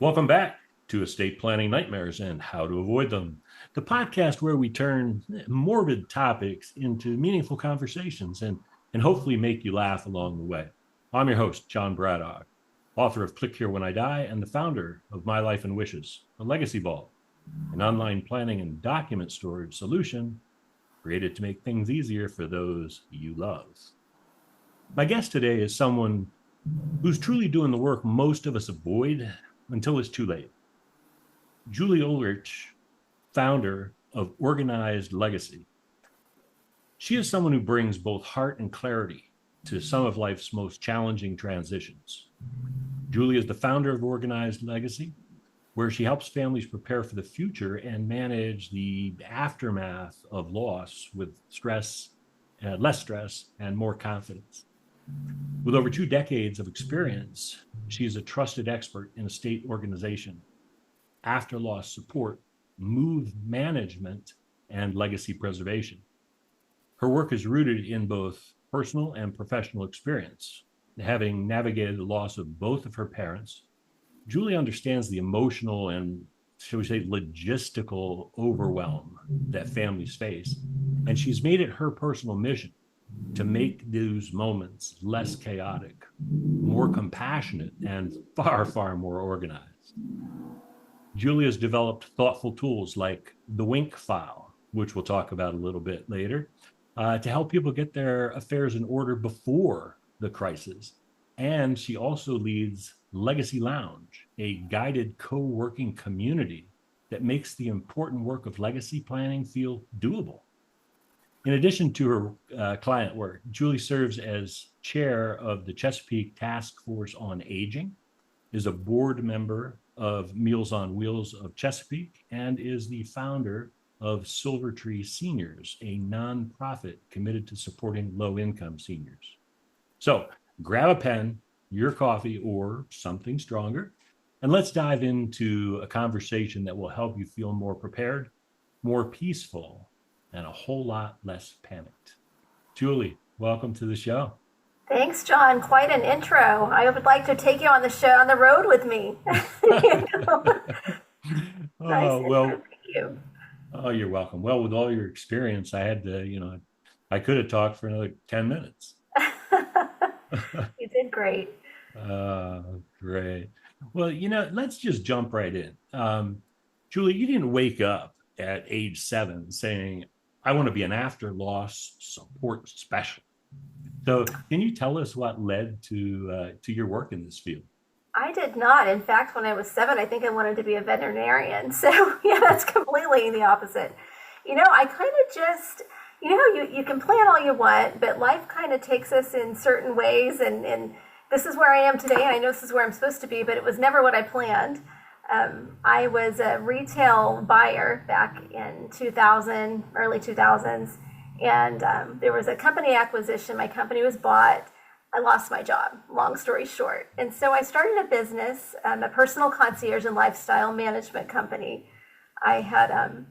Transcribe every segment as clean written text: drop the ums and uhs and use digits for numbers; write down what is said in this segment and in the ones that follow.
Welcome back to Estate Planning Nightmares and How to Avoid Them, the podcast where we turn morbid topics into meaningful conversations and hopefully make you laugh along the way. I'm your host, John Braddock, author of Click Here When I Die and the founder of My Life and Wishes, a legacy vault, an online planning and document storage solution created to make things easier for those you love. My guest today is someone who's truly doing the work most of us avoid until it's too late. Julie Ulrich, founder of Organized Legacy. She is someone who brings both heart and clarity to some of life's most challenging transitions. Julie is the founder of Organized Legacy, where she helps families prepare for the future and manage the aftermath of loss with less stress, and more confidence. With over 2 decades of experience, she is a trusted expert in estate organization, after loss support, move management, and legacy preservation. Her work is rooted in both personal and professional experience. Having navigated the loss of both of her parents, Julie understands the emotional and, shall we say, logistical overwhelm that families face, and she's made it her personal mission to make those moments less chaotic, more compassionate, and far, far more organized. Julie has developed thoughtful tools like the WYNKfile, which we'll talk about a little bit later, to help people get their affairs in order before the crisis. And she also leads Legacy Lounge, a guided co-working community that makes the important work of legacy planning feel doable. In addition to her client work, Julie serves as chair of the Chesapeake Task Force on Aging, is a board member of Meals on Wheels of Chesapeake, and is the founder of Silver Tree Seniors, a nonprofit committed to supporting low-income seniors. So grab a pen, your coffee, or something stronger, and let's dive into a conversation that will help you feel more prepared, more peaceful, and a whole lot less panicked. Julie, welcome to the show. Thanks, John. Quite an intro. I would like to take you on the road with me. Nice Well, intro. Thank you. oh, you're welcome. Well, with all your experience, I had to, I could have talked for another 10 minutes. You did great. Great. Well, let's just jump right in. Julie, you didn't wake up at age 7 saying, I want to be an after loss support specialist. So can you tell us what led to your work in this field? I did not. In fact, when I was 7, I think I wanted to be a veterinarian. So yeah, that's completely the opposite. I kind of just, you can plan all you want, but life kind of takes us in certain ways. And this is where I am today. And I know this is where I'm supposed to be, but it was never what I planned. I was a retail buyer back in 2000, early 2000s, and there was a company acquisition. My company was bought. I lost my job, long story short. And so I started a business, a personal concierge and lifestyle management company. I had, I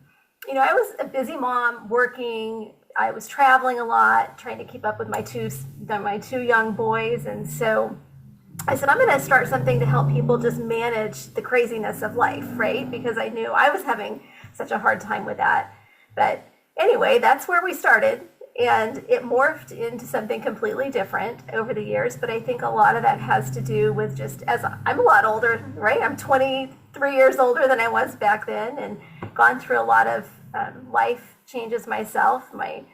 was a busy mom working. I was traveling a lot, trying to keep up with my two young boys. And so I said, I'm going to start something to help people just manage the craziness of life, right? Because I knew I was having such a hard time with that. But anyway, that's where we started. And it morphed into something completely different over the years. But I think a lot of that has to do with just, as I'm a lot older, right? I'm 23 years older than I was back then, and gone through a lot of life changes myself. My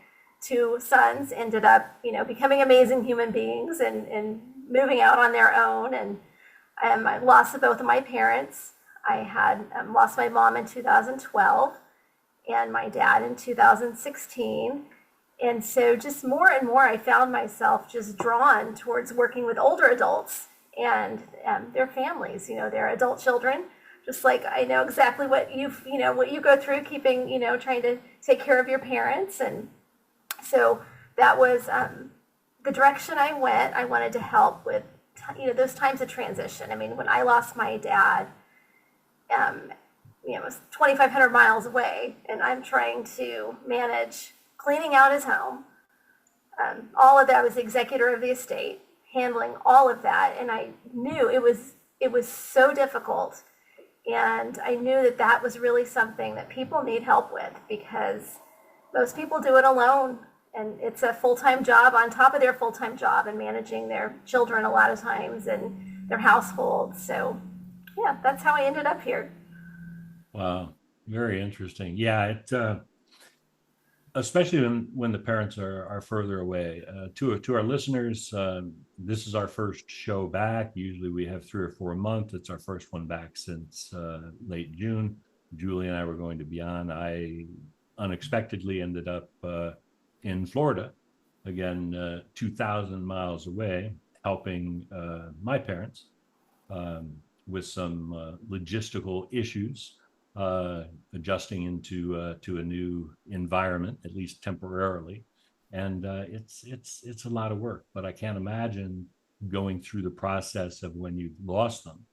2 sons ended up, becoming amazing human beings and moving out on their own, and I lost both of my parents. I had lost my mom in 2012 and my dad in 2016. And so just more and more, I found myself just drawn towards working with older adults and their families, their adult children. Just like I know exactly what what you go through, keeping, trying to take care of your parents. And so that was the direction I went. I wanted to help with, those times of transition. I mean, when I lost my dad, it was 2,500 miles away, and I'm trying to manage cleaning out his home. All of that. I was the executor of the estate, handling all of that, and I knew it was so difficult. And I knew that that was really something that people need help with, because most people do it alone. And it's a full-time job on top of their full-time job, and managing their children a lot of times and their household. So yeah, that's how I ended up here. Wow, very interesting. Yeah, especially when the parents are further away. To our listeners, this is our first show back. Usually we have 3 or 4 a month. It's our first one back since late June. Julie and I were going to be on. I unexpectedly ended up in Florida, again, 2,000 miles away, helping my parents with some logistical issues, adjusting into to a new environment, at least temporarily. And it's a lot of work, but I can't imagine going through the process of when you've lost them,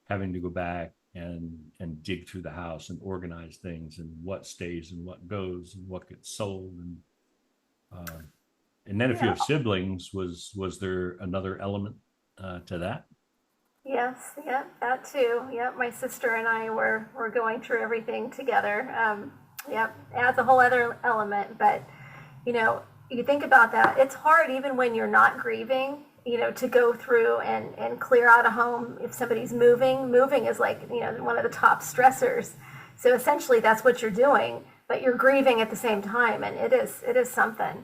having to go back and dig through the house and organize things, and what stays and what goes and what gets sold. Uh, and then if you Yeah. have siblings, was there another element to that? Yes, yeah, that too. Yep, my sister and I were going through everything together. Yep, adds a whole other element. But you know, you think about that. It's hard even when you're not grieving. To go through and clear out a home if somebody's moving. Moving is like one of the top stressors. So essentially, that's what you're doing, but you're grieving at the same time, and it is something.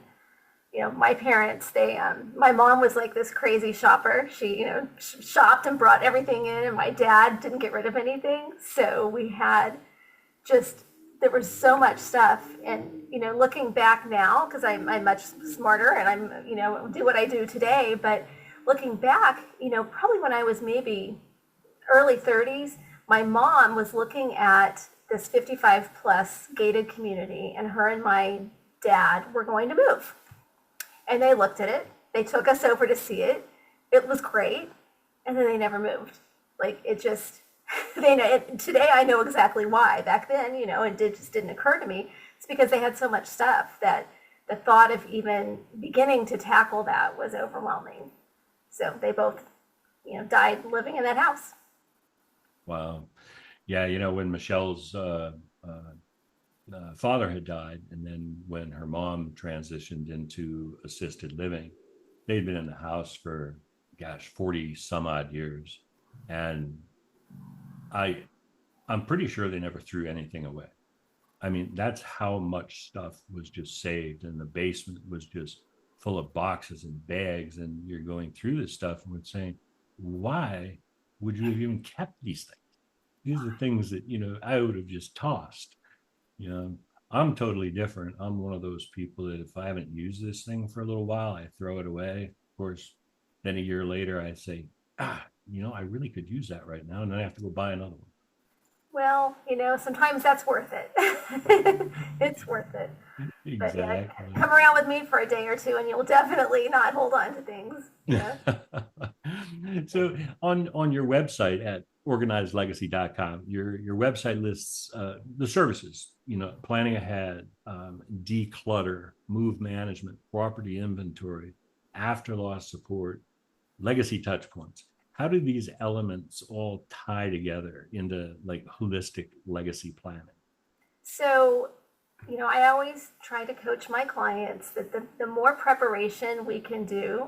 My parents, my mom was like this crazy shopper. She, shopped and brought everything in, and my dad didn't get rid of anything. So we had just, there was so much stuff. And, looking back now, because I'm much smarter and I'm, do what I do today, but looking back, probably when I was maybe early 30s, my mom was looking at this 55 plus gated community, and her and my dad were going to move. And they looked at it. They took us over to see it. It was great. And then they never moved. Like, it just, today I know exactly why. Back then, just didn't occur to me. It's because they had so much stuff that the thought of even beginning to tackle that was overwhelming. So they both, died living in that house. Wow. Yeah, when Michelle's father had died, and then when her mom transitioned into assisted living, they'd been in the house for, gosh, 40 some odd years. And I, I'm pretty sure they never threw anything away. I mean, that's how much stuff was just saved, and the basement was just full of boxes and bags. And you're going through this stuff and we're saying, why would you have even kept these things? These are things that, I would have just tossed. You know, I'm totally different. I'm one of those people that if I haven't used this thing for a little while, I throw it away. Of course, then a year later, I say, I really could use that right now. And then I have to go buy another one. Well, sometimes that's worth it. It's worth it. But yeah, Exactly. come around with me for a day or two, and you'll definitely not hold on to things. Yeah. So on your website at organizedlegacy.com, your website lists the services, planning ahead, declutter, move management, property inventory, after loss support, legacy touch points. How do these elements all tie together into like holistic legacy planning? So, I always try to coach my clients that the more preparation we can do,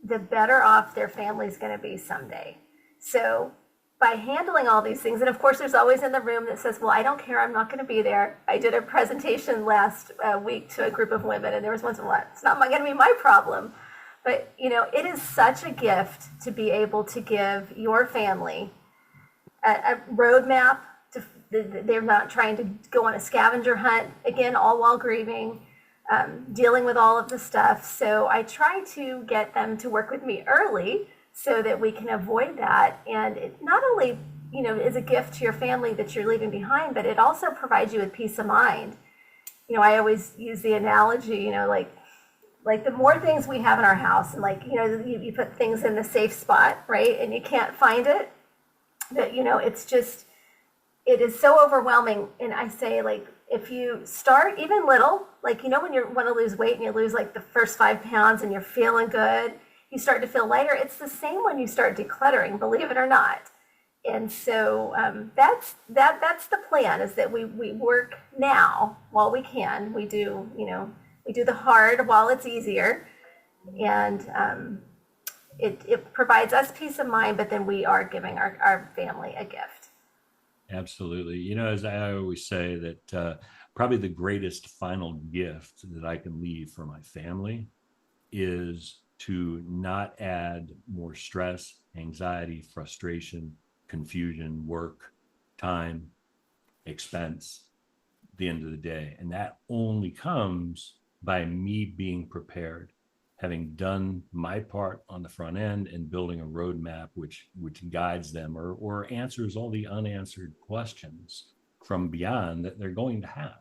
the better off their family's going to be someday. So, by handling all these things, and of course, there's always in the room that says, well, I don't care, I'm not going to be there. I did a presentation last week to a group of women, and there was one saying, well, it's not going to be my problem. But, it is such a gift to be able to give your family a roadmap. They're not trying to go on a scavenger hunt, again, all while grieving, dealing with all of the stuff. So I try to get them to work with me early so that we can avoid that. And it not only, is a gift to your family that you're leaving behind, but it also provides you with peace of mind. I always use the analogy, like the more things we have in our house, and like, you put things in the safe spot, right? And you can't find it, that, it is so overwhelming. And I say, like, if you start even little, like, when you want to lose weight and you lose like the first 5 pounds and you're feeling good, you start to feel lighter. It's the same when you start decluttering, believe it or not. And so that's the plan, is that we work now while we can. We do, we do the hard while it's easier, and it provides us peace of mind, but then we are giving our family a gift. Absolutely. As I always say, that probably the greatest final gift that I can leave for my family is to not add more stress, anxiety, frustration, confusion, work, time, expense at the end of the day. And that only comes by me being prepared, having done my part on the front end and building a roadmap which guides them, or answers all the unanswered questions from beyond that they're going to have.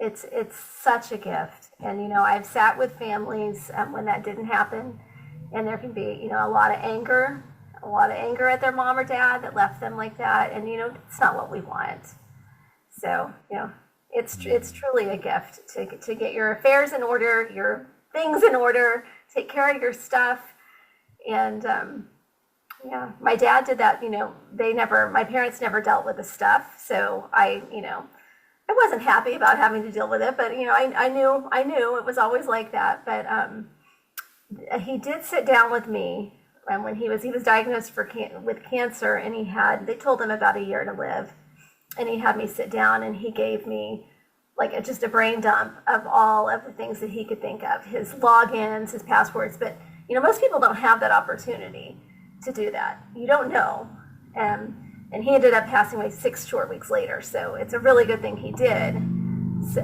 It's such a gift, and I've sat with families when that didn't happen, and there can be a lot of anger at their mom or dad that left them like that, and it's not what we want. So it's truly a gift to get your affairs in order, your things in order, take care of your stuff, and yeah, my dad did that. My parents never dealt with the stuff, so I wasn't happy about having to deal with it, but I knew it was always like that. But he did sit down with me, and when he was diagnosed with cancer, and they told him about a year to live, and he had me sit down, and he gave me like just a brain dump of all of the things that he could think of, his logins, his passwords. But most people don't have that opportunity to do that. You don't know. And he ended up passing away 6 short weeks later. So it's a really good thing he did. So,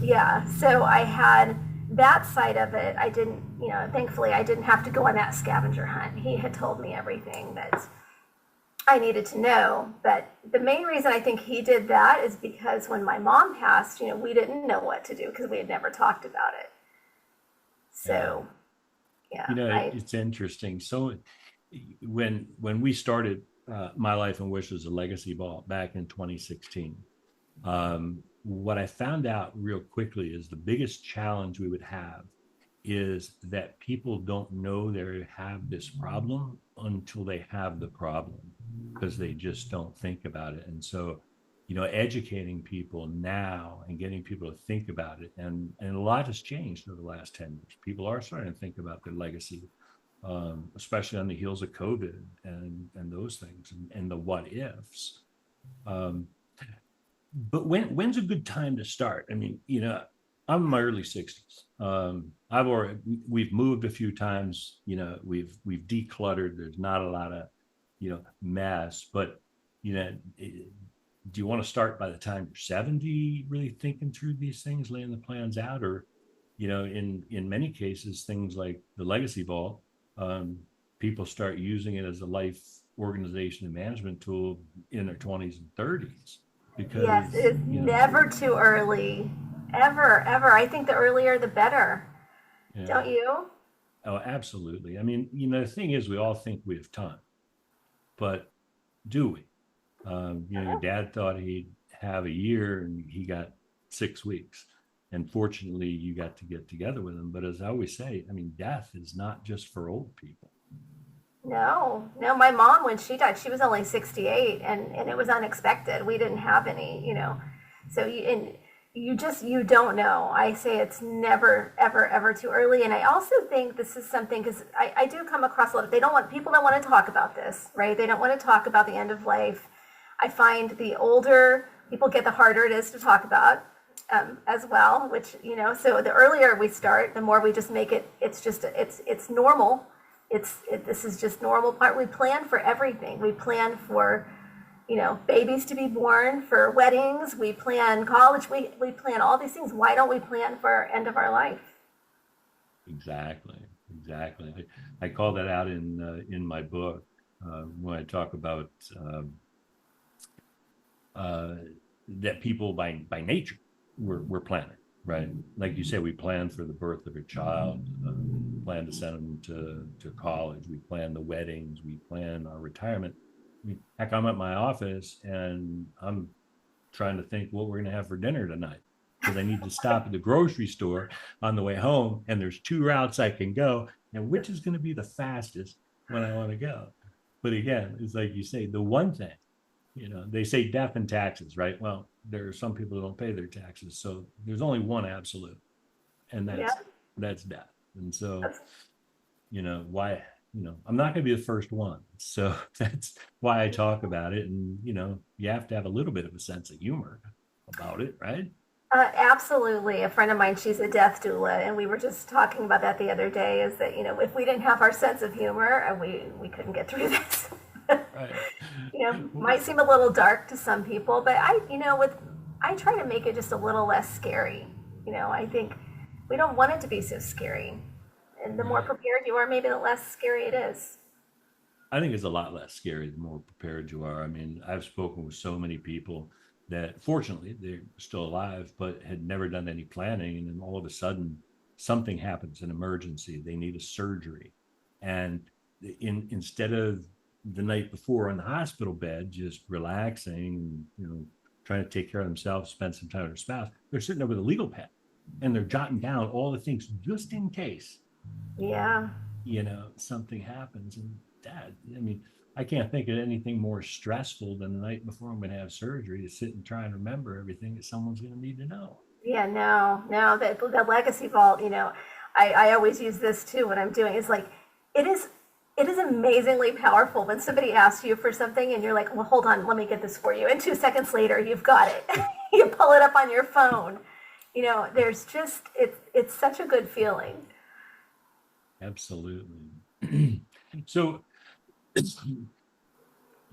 yeah. So I had that side of it. I didn't, thankfully I didn't have to go on that scavenger hunt. He had told me everything that I needed to know. But the main reason I think he did that is because when my mom passed, we didn't know what to do because we had never talked about it. So, yeah. It's interesting. So when we started My Life and Wishes, a Legacy Vault back in 2016, what I found out real quickly is the biggest challenge we would have is that people don't know they have this problem until they have the problem, because they just don't think about it. And so, educating people now and getting people to think about it, and a lot has changed over the last 10 years. People are starting to think about their legacy, especially on the heels of COVID and those things, and the what ifs. But when's a good time to start? I mean, I'm in my early 60s. We've moved a few times. We've decluttered. There's not a lot of mess. But do you want to start by the time you're 70, really thinking through these things, laying the plans out, or in many cases, things like the Legacy Vault, people start using it as a life organization and management tool in their 20s and 30s, because yes, it's never too early, ever. I think the earlier the better. yeah. Don't you? Oh, absolutely. I mean, the thing is, we all think we have time, but do we? Your dad thought he'd have a year and he got 6 weeks. And fortunately, you got to get together with him. But as I always say, I mean, death is not just for old people. No. My mom, when she died, she was only 68, and it was unexpected. We didn't have any. So you don't know. I say it's never, ever too early. And I also think this is something, because I do come across a lot of, people don't want to talk about this, right? They don't want to talk about the end of life. I find the older people get, the harder it is to talk about, as well, which, so the earlier we start, the more we just make it, it's normal. This is just normal part. We plan for everything. We plan for, babies to be born, for weddings. We plan college. We plan all these things. Why don't we plan for our end of our life? Exactly. I call that out in my book, when I talk about that people by nature, we're planning, right? Like you say, we plan for the birth of a child, plan to send them to college, we plan the weddings, we plan our retirement. I mean, heck, I'm at my office and I'm trying to think what we're going to have for dinner tonight, because I need to stop at the grocery store on the way home, and there's 2 routes I can go, and which is going to be the fastest when I want to go. But again, it's like you say, the one thing, they say death and taxes, right? Well, there are some people who don't pay their taxes. So there's only one absolute, and Yeah. that's death. And so, why, I'm not going to be the first one. So that's why I talk about it. And, you have to have a little bit of a sense of humor about it, right? Absolutely. A friend of mine, she's a death doula, and we were just talking about that the other day. Is that if we didn't have our sense of humor, we couldn't get through this. Right. Might seem a little dark to some people, but I try to make it just a little less scary. I think we don't want it to be so scary, and the more Right. prepared you are, maybe the less scary it is. I think it's a lot less scary the more prepared you are. I mean, I've spoken with so many people that fortunately they're still alive, but had never done any planning. And then all of a sudden, something happens, an emergency, they need a surgery. And instead of the night before on the hospital bed, just relaxing, trying to take care of themselves, spend some time with their spouse, they're sitting there with a legal pad and they're jotting down all the things just in case Yeah. something happens. And that, I mean, I can't think of anything more stressful than the night before I'm going to have surgery to sit and try and remember everything that someone's going to need to know. Yeah, no, no, the legacy vault, I always use this too when I'm doing, it's like, it is, it is amazingly powerful when somebody asks you for something and you're like, well, hold on, let me get this for you. And 2 seconds later, you've got it. You pull it up on your phone. There's just, it's such a good feeling. Absolutely. So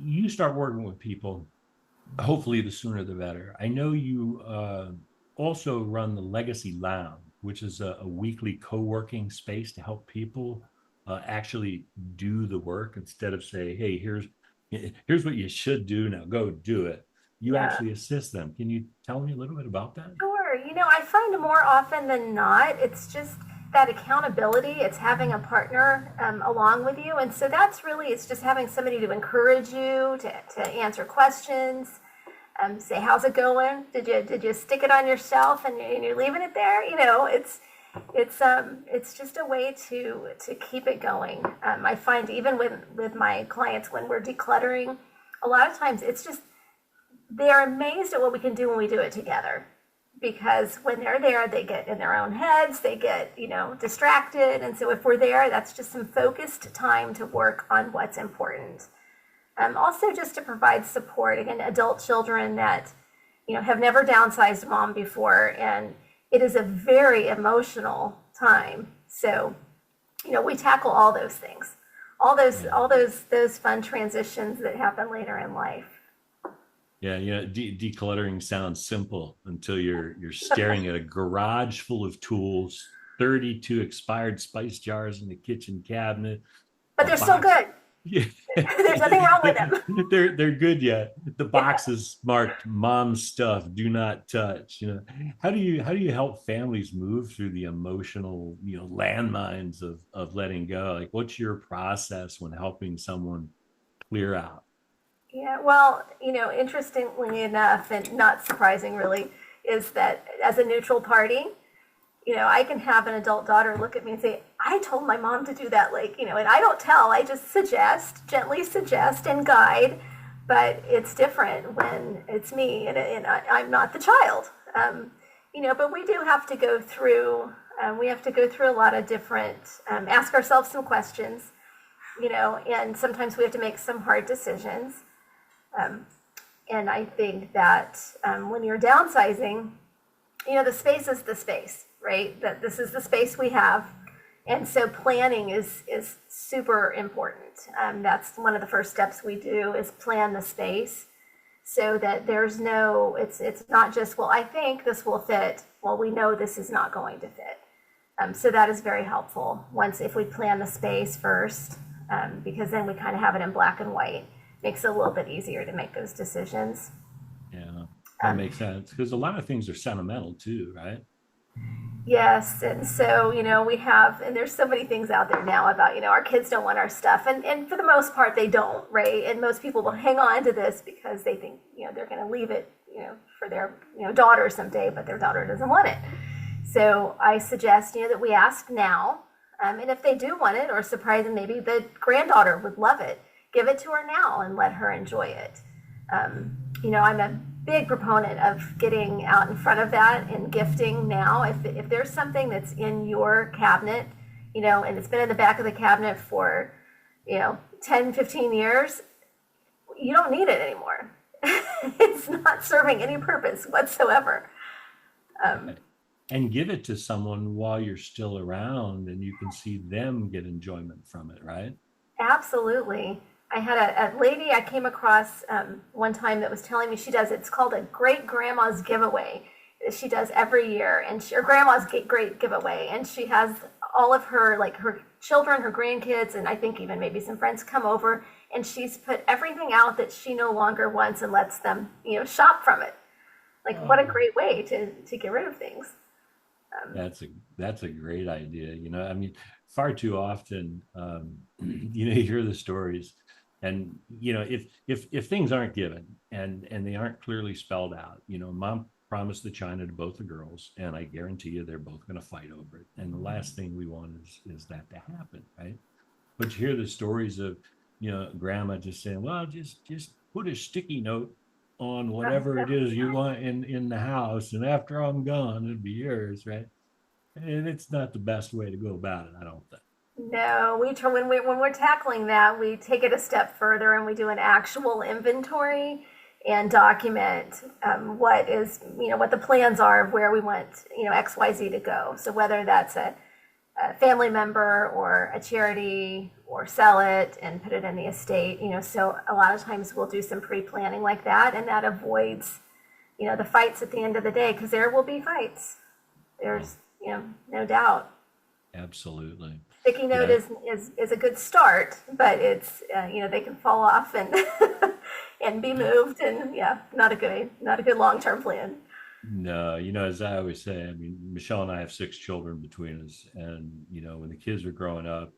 you start working with people, hopefully the sooner the better. I know you also run the Legacy Lounge, which is a weekly co-working space to help people actually do the work instead of say, hey, here's what you should do, now go do it. You Yeah. actually assist them. Can you tell me a little bit about that? Sure. I find more often than not, it's just that accountability. It's having a partner along with you. And so it's just having somebody to encourage you, to answer questions, say, how's it going? Did you stick it on your shelf and you're leaving it there? It's just a way to keep it going. I find even with my clients when we're decluttering, a lot of times it's just, they're amazed at what we can do when we do it together. Because when they're there, they get in their own heads, they get, distracted. And so if we're there, that's just some focused time to work on what's important. Also just to provide support, again, adult children that, have never downsized mom before. And it is a very emotional time. So, we tackle all those things, all those fun transitions that happen later in life. Yeah, decluttering sounds simple until you're staring at a garage full of tools, 32 expired spice jars in the kitchen cabinet, But a they're still box. good. Yeah. There's nothing wrong with them. They're good yet. The Yeah. box is marked mom stuff, do not touch. How do you help families move through the emotional, landmines of letting go? Like what's your process when helping someone clear out? Yeah, well, interestingly enough, and not surprising really, is that as a neutral party, I can have an adult daughter look at me and say, I told my mom to do that, and I don't tell, I just gently suggest and guide, but it's different when it's me and I'm not the child. But we do have to go through, a lot of different, ask ourselves some questions, and sometimes we have to make some hard decisions. Um, and I think that when you're downsizing, the space is the space, right? That this is the space we have. And so planning is super important. That's one of the first steps we do is plan the space so that it's not just, well, I think this will fit. Well, we know this is not going to fit. So that is very helpful if we plan the space first, because then we kind of have it in black and white. Makes it a little bit easier to make those decisions. Yeah, that makes sense because a lot of things are sentimental too, right? Yes, and so and there's so many things out there now about our kids don't want our stuff, and for the most part they don't, right? And most people will hang on to this because they think they're going to leave it for their daughter someday, but their daughter doesn't want it. So I suggest that we ask now, and if they do want it, or surprise them, maybe the granddaughter would love it. give it to her now and let her enjoy it. I'm a big proponent of getting out in front of that and gifting now. If there's something that's in your cabinet, and it's been in the back of the cabinet for, 10, 15 years, you don't need it anymore. It's not serving any purpose whatsoever. And give it to someone while you're still around and you can see them get enjoyment from it, right? Absolutely. I had a lady I came across one time that was telling me it's called a great grandma's giveaway. She does every year, and her grandma's great giveaway, and she has all of her, like her children, her grandkids, and I think even maybe some friends come over, and she's put everything out that she no longer wants and lets them, shop from it. Like, what a great way to get rid of things. That's a great idea. I mean, far too often, you hear the stories, and if things aren't given and they aren't clearly spelled out, mom promised the china to both the girls, and I guarantee you they're both going to fight over it. And the last thing we want is that to happen, right? But you hear the stories of grandma just saying, well, just put a sticky note on whatever it is you want in the house, and after I'm gone it'll be yours, right? And it's not the best way to go about it, I don't think. No, we try when we're tackling that, we take it a step further and we do an actual inventory and document what the plans are of where we want XYZ to go. So whether that's a family member or a charity, or sell it and put it in the estate, so a lot of times we'll do some pre-planning like that, and that avoids the fights at the end of the day, because there will be fights. There's no doubt. Absolutely. Sticky note is a good start, but it's they can fall off and and be moved, and not a good long-term plan. No, as I always say, I mean, Michelle and I have 6 children between us, and when the kids are growing up,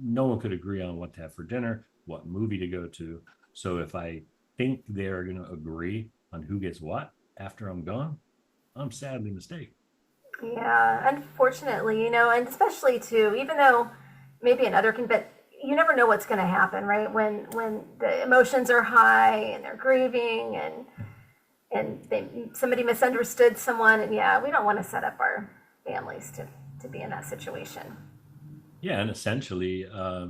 no one could agree on what to have for dinner, what movie to go to. So if I think they're going to agree on who gets what after I'm gone, I'm sadly mistaken. Yeah, unfortunately, and especially too, even though maybe another can, but you never know what's going to happen, right? When the emotions are high and they're grieving, and somebody misunderstood someone, and we don't want to set up our families to be in that situation. Yeah, and essentially, I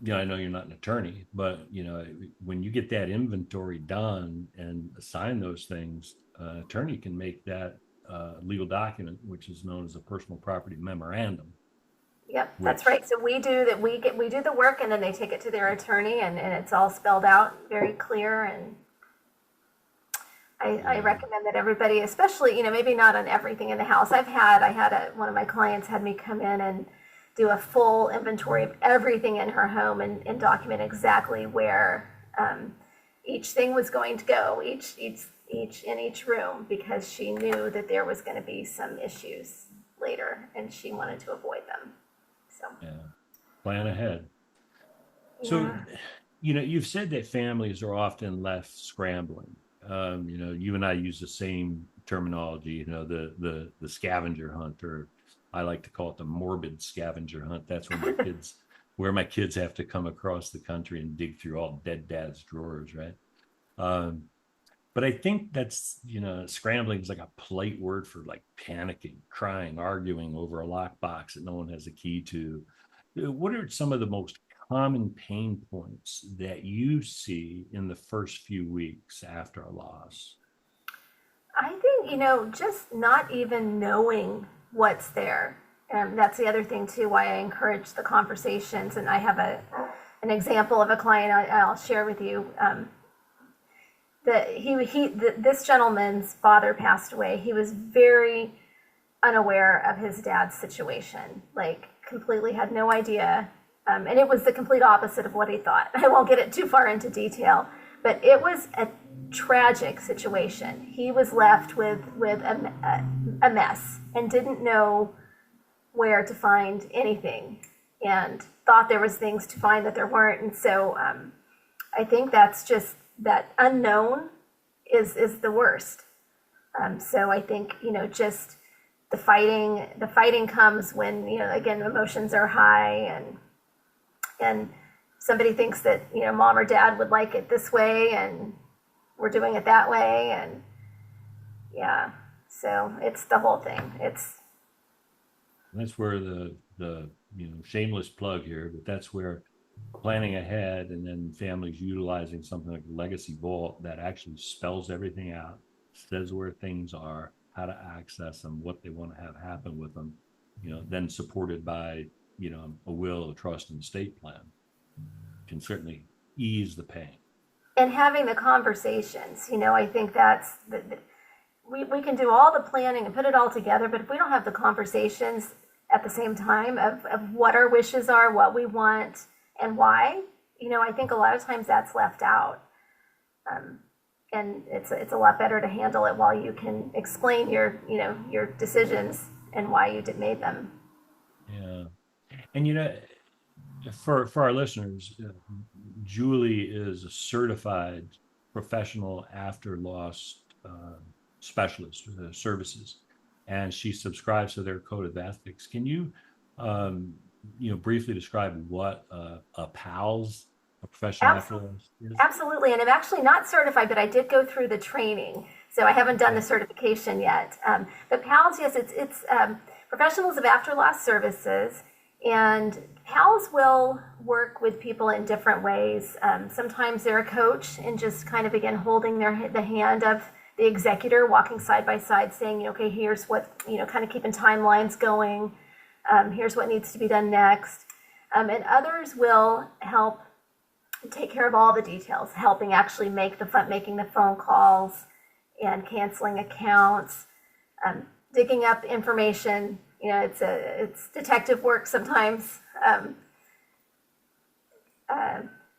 know you're not an attorney, but when you get that inventory done and assign those things, attorney can make that legal document, which is known as a personal property memorandum. Yep, that's right. So we do that. We do the work, and then they take it to their attorney, and it's all spelled out, very clear. And I recommend that everybody, especially maybe not on everything in the house. I had one of my clients had me come in and do a full inventory of everything in her home, and document exactly where each thing was going to go, each in each room, because she knew that there was going to be some issues later, and she wanted to avoid them. So plan ahead. So you've said that families are often left scrambling. You and I use the same terminology, the scavenger hunt, or I like to call it the morbid scavenger hunt. That's where my kids have to come across the country and dig through all dead dad's drawers, right? But I think that's, scrambling is like a polite word for like panicking, crying, arguing over a lockbox that no one has a key to. What are some of the most common pain points that you see in the first few weeks after a loss? I think, just not even knowing what's there. That's the other thing too, why I encourage the conversations. And I have an example of a client I'll share with you. This gentleman's father passed away. He was very unaware of his dad's situation, like completely had no idea. And it was the complete opposite of what he thought. I won't get it too far into detail, but it was a tragic situation. He was left with a mess and didn't know where to find anything, and thought there was things to find that there weren't. And so I think that's just, that unknown is the worst. So I think, just the fighting comes when, again, emotions are high, and somebody thinks that, mom or dad would like it this way and we're doing it that way. And yeah, so it's the whole thing. That's where the shameless plug here, but that's where planning ahead and then families utilizing something like Legacy Vault that actually spells everything out, says where things are, how to access them, what they want to have happen with them, then supported by, a will, a trust, and estate plan can certainly ease the pain. And having the conversations, I think that's we can do all the planning and put it all together, but if we don't have the conversations at the same time of what our wishes are, what we want, and why, I think a lot of times that's left out. And it's a lot better to handle it while you can explain your decisions and why you made them. Yeah. And for our listeners, Julie is a certified professional after loss specialist services, and she subscribes to their code of ethics. Can you, briefly describe what a PALS, a professional after loss, is? Absolutely, and I'm actually not certified, but I did go through the training, so I haven't done the certification yet. But PALS, yes, it's professionals of after loss services. And PALS will work with people in different ways. Sometimes they're a coach and just kind of, again, holding the hand of the executor, walking side by side, saying, okay, here's what, kind of keeping timelines going. Here's what needs to be done next. And others will help take care of all the details, helping actually making the phone calls and canceling accounts, digging up information. It's detective work sometimes,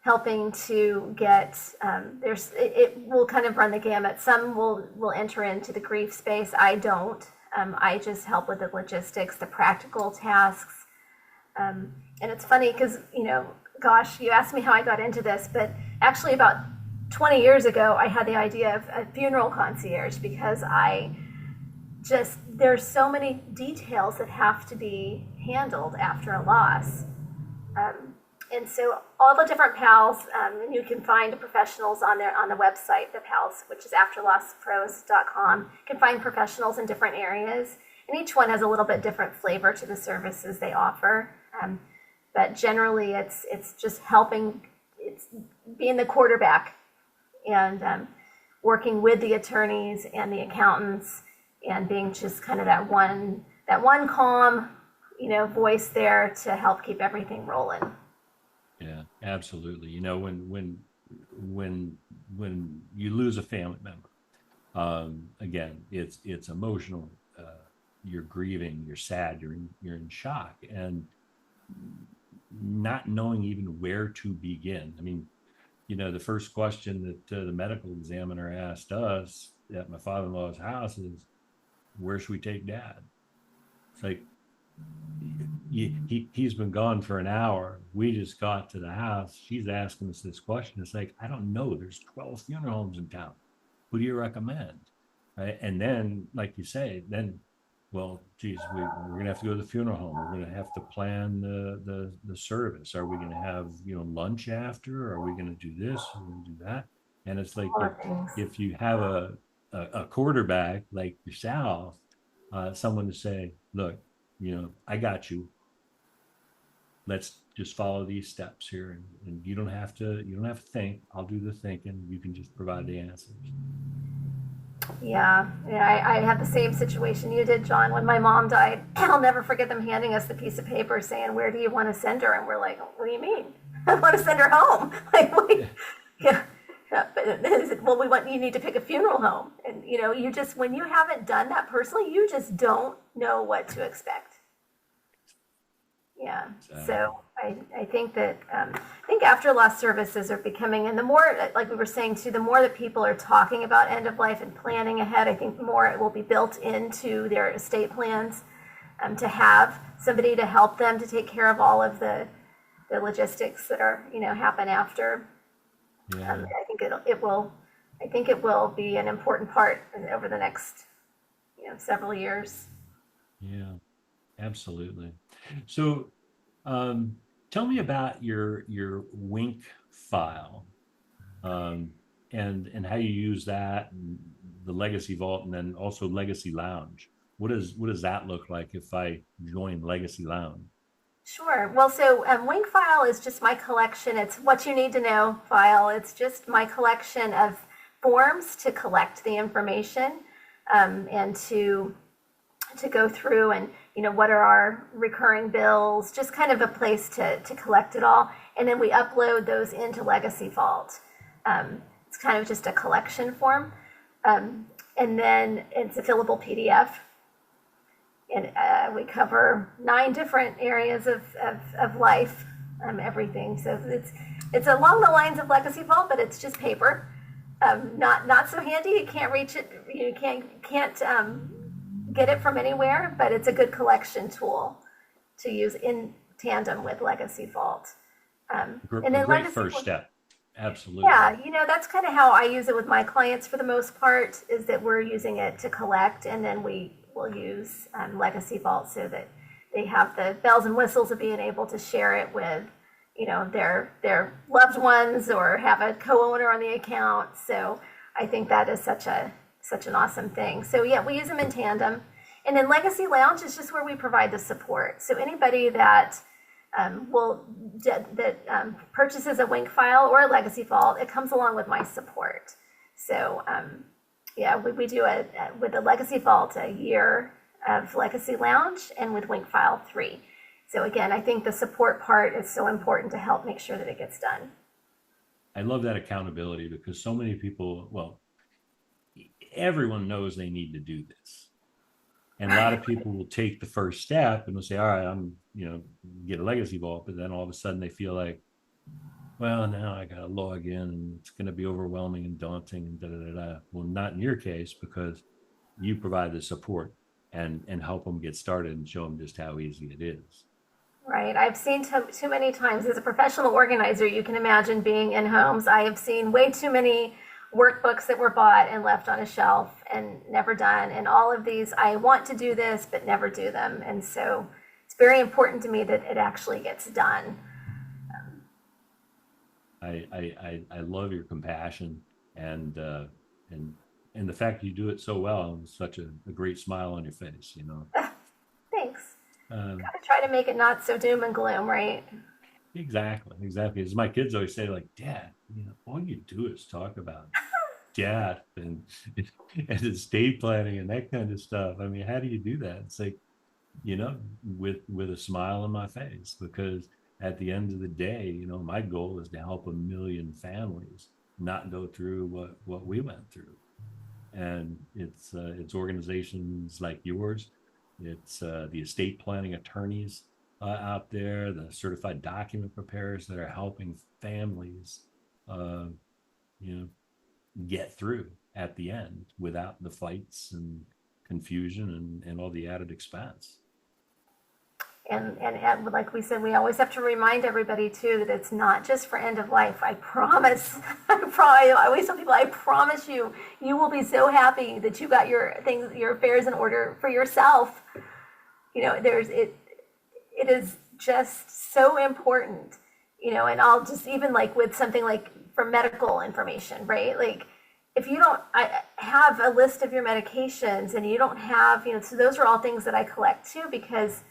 helping to get, it will kind of run the gamut. Some will enter into the grief space. I don't. I just help with the logistics, the practical tasks. And it's funny because, gosh, you asked me how I got into this, but actually about 20 years ago, I had the idea of a funeral concierge because there's so many details that have to be handled after a loss. And so all the different PALs, and you can find professionals on the website, the PALs, which is afterlosspros.com. You can find professionals in different areas, and each one has a little bit different flavor to the services they offer. But generally, it's just helping, it's being the quarterback and working with the attorneys and the accountants and being just kind of that one calm, voice there to help keep everything rolling. Yeah, absolutely. When you lose a family member, again, it's emotional. You're grieving, you're sad, you're in shock, and not knowing even where to begin. I mean, the first question that the medical examiner asked us at my father-in-law's house is, where should we take Dad? It's like, he's been gone for an hour. We just got to the house. She's asking us this question. It's like, I don't know. There's 12 funeral homes in town. Who do you recommend? Right? And then, like you say, well, geez, we're going to have to go to the funeral home. We're going to have to plan the service. Are we going to have, lunch after? Are we going to do this? Are we going to do that? And it's like, if you have a quarterback like yourself, someone to say, look, I got you. Let's just follow these steps here, and you don't have to think. I'll do the thinking. You can just provide the answers. Yeah, I had the same situation you did, John. When my mom died, I'll never forget them handing us the piece of paper saying, "Where do you want to send her?" And we're like, "What do you mean? I want to send her home." Yeah. Well, you need to pick a funeral home, and you just, when you haven't done that personally, you just don't know what to expect. Yeah. So I think that after loss services are becoming, and the more, like we were saying too, the more that people are talking about end of life and planning ahead, I think the more it will be built into their estate plans, to have somebody to help them to take care of all of the logistics that are happen after. Yeah. I think it will be an important part over the next several years. Yeah, absolutely. So Tell me about your Wink file, um, and how you use that, and the Legacy Vault, and then also Legacy Lounge. What does that look like if I join Legacy Lounge? Sure. Well, so WYNKfile is just my collection. It's what you need to know file. It's just my collection of forms to collect the information, and to go through and what are our recurring bills, just kind of a place to collect it all, and then we upload those into Legacy Vault. It's kind of just a collection form, and then it's a fillable PDF, and we cover 9 different areas of life, everything. So it's along the lines of Legacy Vault, but it's just paper. Not so handy. You can't reach it. You can't get it from anywhere, but it's a good collection tool to use in tandem with Legacy Vault. And then Great Legacy first Vault, step. Absolutely. yeah, that's kind of how I use it with my clients for the most part, is that we're using it to collect, and then we will use Legacy Vault so that they have the bells and whistles of being able to share it with, their loved ones, or have a co-owner on the account. So I think that is such an awesome thing. So yeah, we use them in tandem. And then Legacy Lounge is just where we provide the support. So anybody that purchases a WYNKfile or a Legacy Vault, it comes along with my support. So yeah, we do with the Legacy Vault a year of Legacy Lounge, and with WYNKfile 3. So again, I think the support part is so important to help make sure that it gets done. I love that accountability, because so many people, well, everyone knows they need to do this. And a lot of people will take the first step and will say, all right, get a Legacy Vault. But then all of a sudden they feel like, well, now I got to log in and it's going to be overwhelming and daunting and da da da da. Well, not in your case, because you provide the support and help them get started and show them just how easy it is. Right. I've seen too many times as a professional organizer, you can imagine being in homes. I have seen way too many workbooks that were bought and left on a shelf and never done. And all of these, I want to do this, but never do them. And so it's very important to me that it actually gets done. I love your compassion, and and the fact that you do it so well, and such a great smile on your face. Thanks. Um, Gotta try to make it not so doom and gloom, right? exactly. As my kids always say, like, Dad, all you do is talk about death and estate planning and that kind of stuff. I mean, how do you do that? It's like, with a smile on my face, because at the end of the day, my goal is to help 1 million families not go through what we went through. And it's organizations like yours, it's the estate planning attorneys out there, the certified document preparers that are helping families, uh, you know, get through at the end without the fights and confusion and all the added expense. And like we said, we always have to remind everybody too that it's not just for end of life. I promise. I always tell people, I promise you, you will be so happy that you got your things, your affairs in order for yourself. It is just so important. And I'll just, even like with something like for medical information, right? Like if you don't have a list of your medications and you don't have, so those are all things that I collect too, because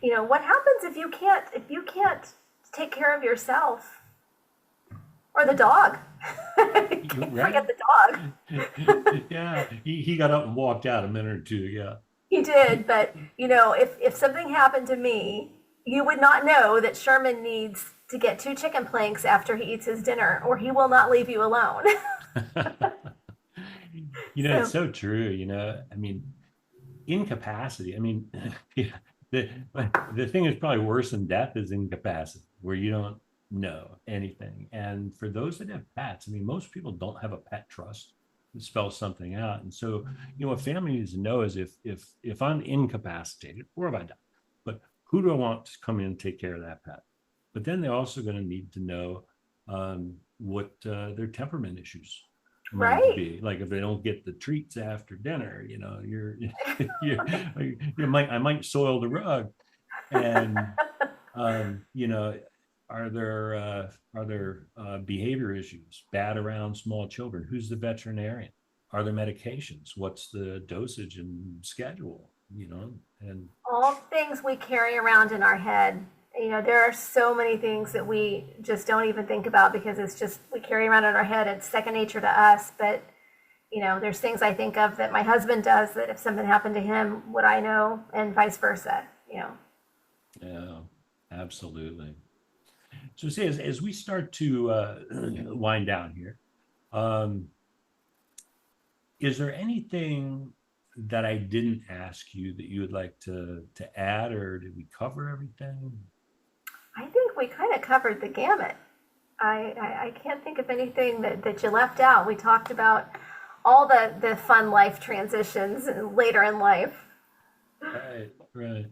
what happens if you can't take care of yourself or the dog? Right? Forget the dog. Yeah, he got up and walked out a minute or two. Yeah. He did, but if something happened to me, you would not know that Sherman needs to get 2 chicken planks after he eats his dinner, or he will not leave you alone. It's so true. I mean, incapacity. I mean, yeah, the thing is probably worse than death is incapacity, where you don't know anything. And for those that have pets, I mean, most people don't have a pet trust that spells something out. And so, what family needs to know is if I'm incapacitated or if I die, but who do I want to come in and take care of that pet? But then they're also going to need to know what their temperament issues might be. Like if they don't get the treats after dinner, I might soil the rug, and You know, are there behavior issues bad around small children? Who's the veterinarian? Are there medications? What's the dosage and schedule? You know, and All things we carry around in our head. You know, there are so many things that we just don't even think about because it's just we carry around in our head. It's second nature to us. But, you know, there's things I think of that my husband does that if something happened to him, would I know? And vice versa, you know. yeah, absolutely. So, see, as we start to wind down here, um, is there anything that I didn't ask you that you would like to add, or did we cover everything? I think we kind of covered the gamut. I can't think of anything that you left out. We talked about all the fun life transitions later in life. Right, right.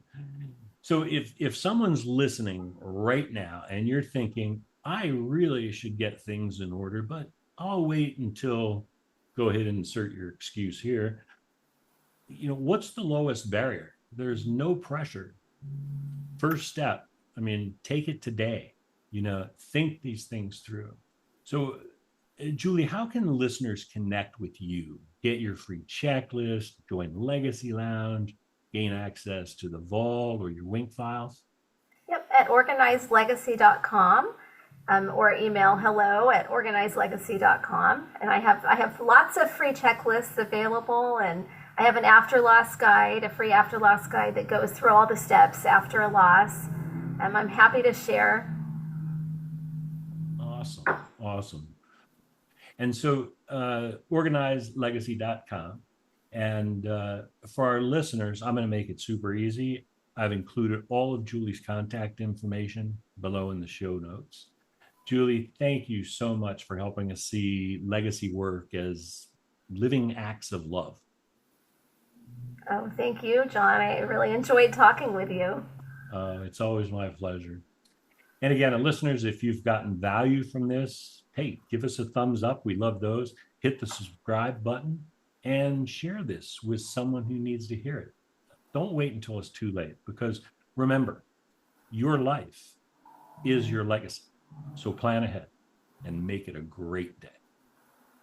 So if someone's listening right now and you're thinking, I really should get things in order, but I'll wait until, go ahead and insert your excuse here. You know, what's the lowest barrier? There's no pressure. First step, I mean, take it today. You know, think these things through. So, Julie, how can listeners connect with you? Get your free checklist, join Legacy Lounge, gain access to the vault or your Wink files? Yep, at organizedlegacy.com, or email hello@organizedlegacy.com. And I have lots of free checklists available, and I have an after loss guide, a free after loss guide that goes through all the steps after a loss. I'm happy to share. Awesome. Awesome. And so, organizedlegacy.com. And for our listeners, I'm going to make it super easy. I've included all of Julie's contact information below in the show notes. Julie, thank you so much for helping us see legacy work as living acts of love. Oh, thank you, John. I really enjoyed talking with you. It's always my pleasure. And again, listeners, if you've gotten value from this, hey, give us a thumbs up. We love those. Hit the subscribe button and share this with someone who needs to hear it. Don't wait until it's too late because remember, your life is your legacy. So plan ahead and make it a great day.